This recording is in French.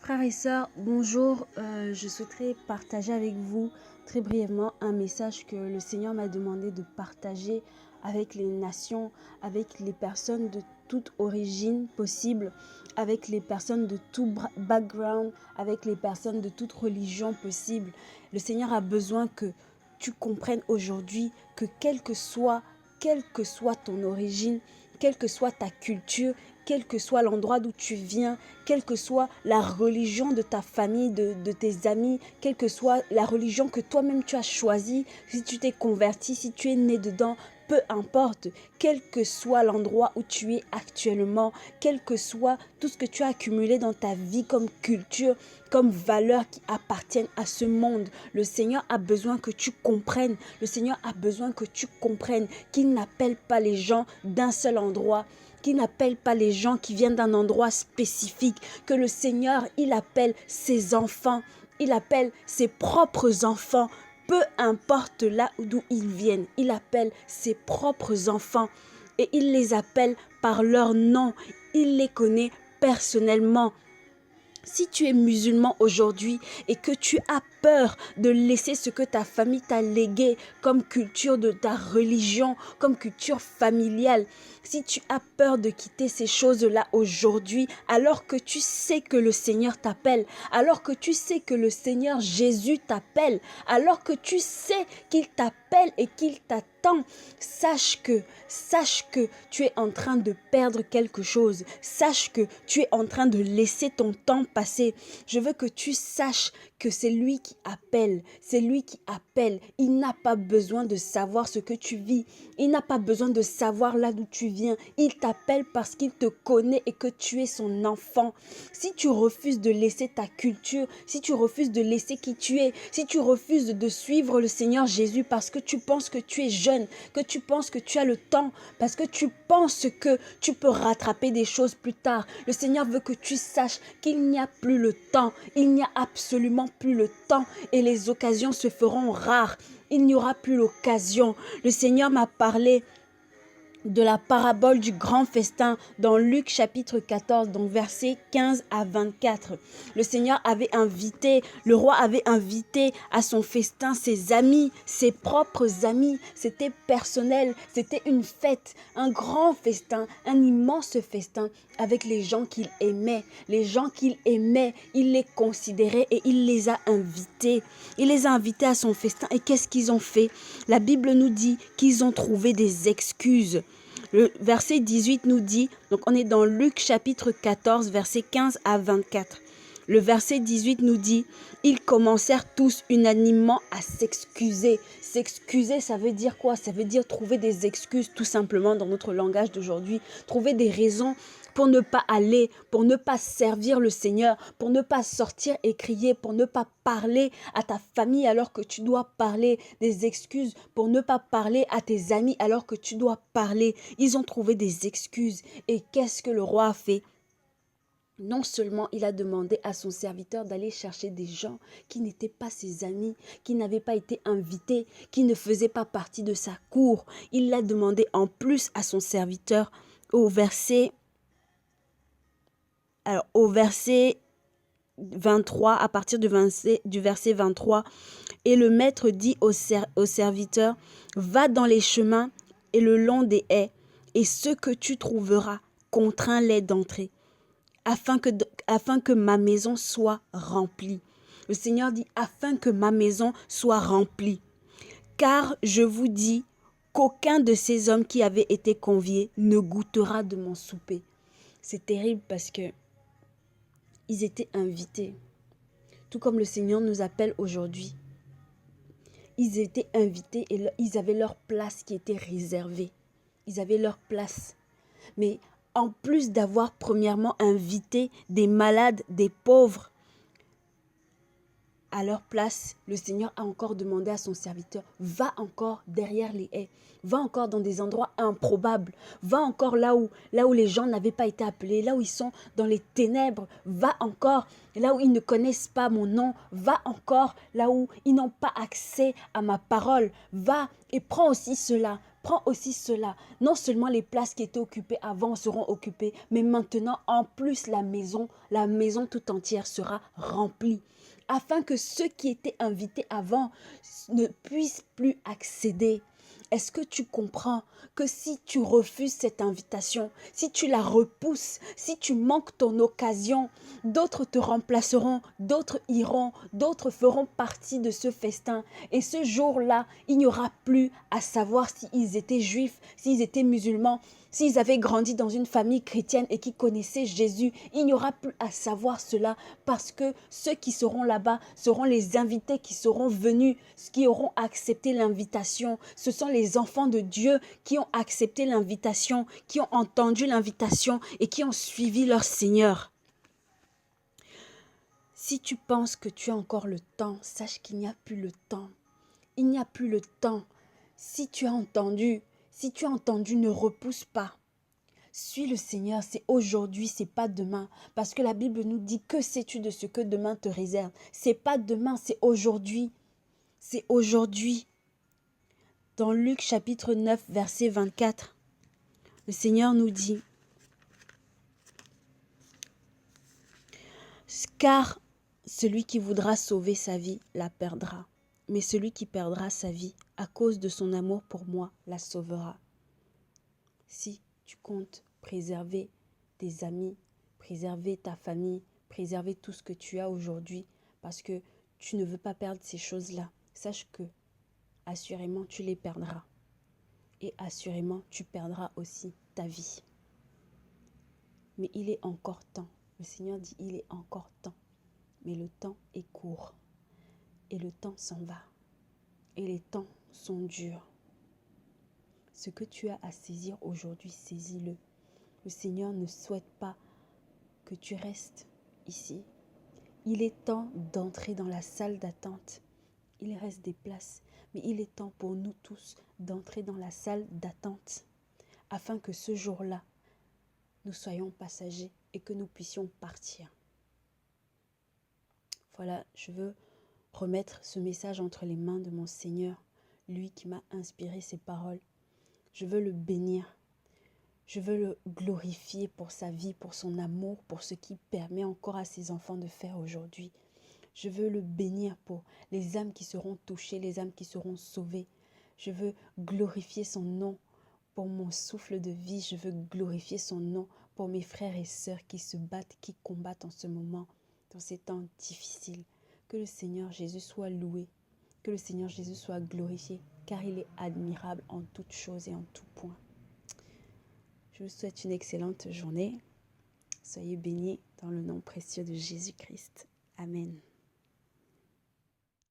Frères et sœurs, bonjour. Je souhaiterais partager avec vous très brièvement un message que le Seigneur m'a demandé de partager avec les nations, avec les personnes de toute origine possible, avec les personnes de tout background, avec les personnes de toute religion possible. Le Seigneur a besoin que tu comprennes aujourd'hui que quelle que soit ton origine, quelle que soit ta culture, quel que soit l'endroit d'où tu viens, quelle que soit la religion de ta famille, de tes amis, quelle que soit la religion que toi-même tu as choisie, si tu t'es converti, si tu es né dedans, peu importe, quel que soit l'endroit où tu es actuellement, quel que soit tout ce que tu as accumulé dans ta vie comme culture, comme valeurs qui appartiennent à ce monde, le Seigneur a besoin que tu comprennes, le Seigneur a besoin que tu comprennes qu'il n'appelle pas les gens d'un seul endroit, qui n'appelle pas les gens qui viennent d'un endroit spécifique, que le Seigneur, il appelle ses enfants, il appelle ses propres enfants, peu importe là d'où ils viennent, il appelle ses propres enfants et il les appelle par leur nom, il les connaît personnellement. Si tu es musulman aujourd'hui et que tu as peur de laisser ce que ta famille t'a légué comme culture de ta religion, comme culture familiale, si tu as peur de quitter ces choses-là aujourd'hui, alors que tu sais que le Seigneur t'appelle, alors que tu sais que le Seigneur Jésus t'appelle, alors que tu sais qu'il t'appelle et qu'il t'attend, sache que tu es en train de perdre quelque chose. Sache que tu es en train de laisser ton temps passer. Je veux que tu saches que c'est lui qui appelle. C'est lui qui appelle. Il n'a pas besoin de savoir ce que tu vis. Il n'a pas besoin de savoir là d'où tu viens. Il t'appelle parce qu'il te connaît et que tu es son enfant. Si tu refuses de laisser ta culture, si tu refuses de laisser qui tu es, si tu refuses de suivre le Seigneur Jésus parce que tu penses que tu es jeune, que tu penses que tu as le temps, parce que tu penses que tu peux rattraper des choses plus tard, le Seigneur veut que tu saches qu'il n'y a plus le temps. Il n'y a absolument plus le temps et les occasions se feront rares. Il n'y aura plus l'occasion. Le Seigneur m'a parlé de la parabole du grand festin dans Luc chapitre 14, donc versets 15 à 24. Le Seigneur avait invité, le roi avait invité à son festin ses amis, ses propres amis. C'était personnel, c'était une fête, un grand festin, un immense festin avec les gens qu'il aimait. Les gens qu'il aimait, il les considérait et il les a invités. Il les a invités à son festin et qu'est-ce qu'ils ont fait? La Bible nous dit qu'ils ont trouvé des excuses. Le verset 18 nous dit, donc on est dans Luc chapitre 14, verset 15 à 24. Le verset 18 nous dit, ils commencèrent tous unanimement à s'excuser. S'excuser, ça veut dire quoi? Ça veut dire trouver des excuses tout simplement dans notre langage d'aujourd'hui. Trouver des raisons pour ne pas aller, pour ne pas servir le Seigneur, pour ne pas sortir et crier, pour ne pas parler à ta famille alors que tu dois parler, des excuses pour ne pas parler à tes amis alors que tu dois parler. Ils ont trouvé des excuses. Et qu'est-ce que le roi a fait? Non seulement il a demandé à son serviteur d'aller chercher des gens qui n'étaient pas ses amis, qui n'avaient pas été invités, qui ne faisaient pas partie de sa cour. Il l'a demandé en plus à son serviteur au verset 23, à partir du verset 23. Et le maître dit au serviteur, va dans les chemins et le long des haies, et ce que tu trouveras, contrains-les d'entrer, afin que ma maison soit remplie. Le Seigneur dit, afin que ma maison soit remplie. Car je vous dis qu'aucun de ces hommes qui avaient été conviés ne goûtera de mon souper. C'est terrible parce que ils étaient invités. Tout comme le Seigneur nous appelle aujourd'hui. Ils étaient invités et ils avaient leur place qui était réservée. Ils avaient leur place. Mais en plus d'avoir premièrement invité des malades, des pauvres, à leur place, le Seigneur a encore demandé à son serviteur, va encore derrière les haies, va encore dans des endroits improbables, va encore là où les gens n'avaient pas été appelés, là où ils sont dans les ténèbres, va encore là où ils ne connaissent pas mon nom, va encore là où ils n'ont pas accès à ma parole, va et prends aussi cela, Prends aussi cela. Non seulement les places qui étaient occupées avant seront occupées, mais maintenant, en plus, la maison tout entière sera remplie. Afin que ceux qui étaient invités avant ne puissent plus accéder. Est-ce que tu comprends que si tu refuses cette invitation, si tu la repousses, si tu manques ton occasion, d'autres te remplaceront, d'autres iront, d'autres feront partie de ce festin. Et ce jour-là, il n'y aura plus à savoir s'ils étaient juifs, s'ils étaient musulmans, s'ils avaient grandi dans une famille chrétienne et qui connaissaient Jésus. Il n'y aura plus à savoir cela parce que ceux qui seront là-bas seront les invités qui seront venus, qui auront accepté l'invitation. Ce sont les enfants de Dieu qui ont accepté l'invitation, qui ont entendu l'invitation et qui ont suivi leur Seigneur. Si tu penses que tu as encore le temps, sache qu'il n'y a plus le temps. Il n'y a plus le temps. Si tu as entendu, ne repousse pas. Suis le Seigneur, c'est aujourd'hui, c'est pas demain. Parce que la Bible nous dit, que sais-tu de ce que demain te réserve? C'est pas demain, c'est aujourd'hui. C'est aujourd'hui. Dans Luc chapitre 9, verset 24, le Seigneur nous dit, car celui qui voudra sauver sa vie la perdra. Mais celui qui perdra sa vie à cause de son amour pour moi la sauvera. Si tu comptes préserver tes amis, préserver ta famille, préserver tout ce que tu as aujourd'hui, parce que tu ne veux pas perdre ces choses-là, sache que assurément tu les perdras. Et assurément tu perdras aussi ta vie. Mais il est encore temps. Le Seigneur dit, il est encore temps. Mais le temps est court. Et le temps s'en va. Et les temps sont durs. Ce que tu as à saisir aujourd'hui, saisis-le. Le Seigneur ne souhaite pas que tu restes ici. Il est temps d'entrer dans la salle d'attente. Il reste des places, mais il est temps pour nous tous d'entrer dans la salle d'attente afin que ce jour-là, nous soyons passagers et que nous puissions partir. Voilà, je veux remettre ce message entre les mains de mon Seigneur, lui qui m'a inspiré ces paroles. Je veux le bénir. Je veux le glorifier pour sa vie, pour son amour, pour ce qu'il permet encore à ses enfants de faire aujourd'hui. Je veux le bénir pour les âmes qui seront touchées, les âmes qui seront sauvées. Je veux glorifier son nom pour mon souffle de vie. Je veux glorifier son nom pour mes frères et sœurs qui se battent, qui combattent en ce moment, dans ces temps difficiles. Que le Seigneur Jésus soit loué, que le Seigneur Jésus soit glorifié, car il est admirable en toutes choses et en tout point. Je vous souhaite une excellente journée. Soyez bénis dans le nom précieux de Jésus-Christ. Amen.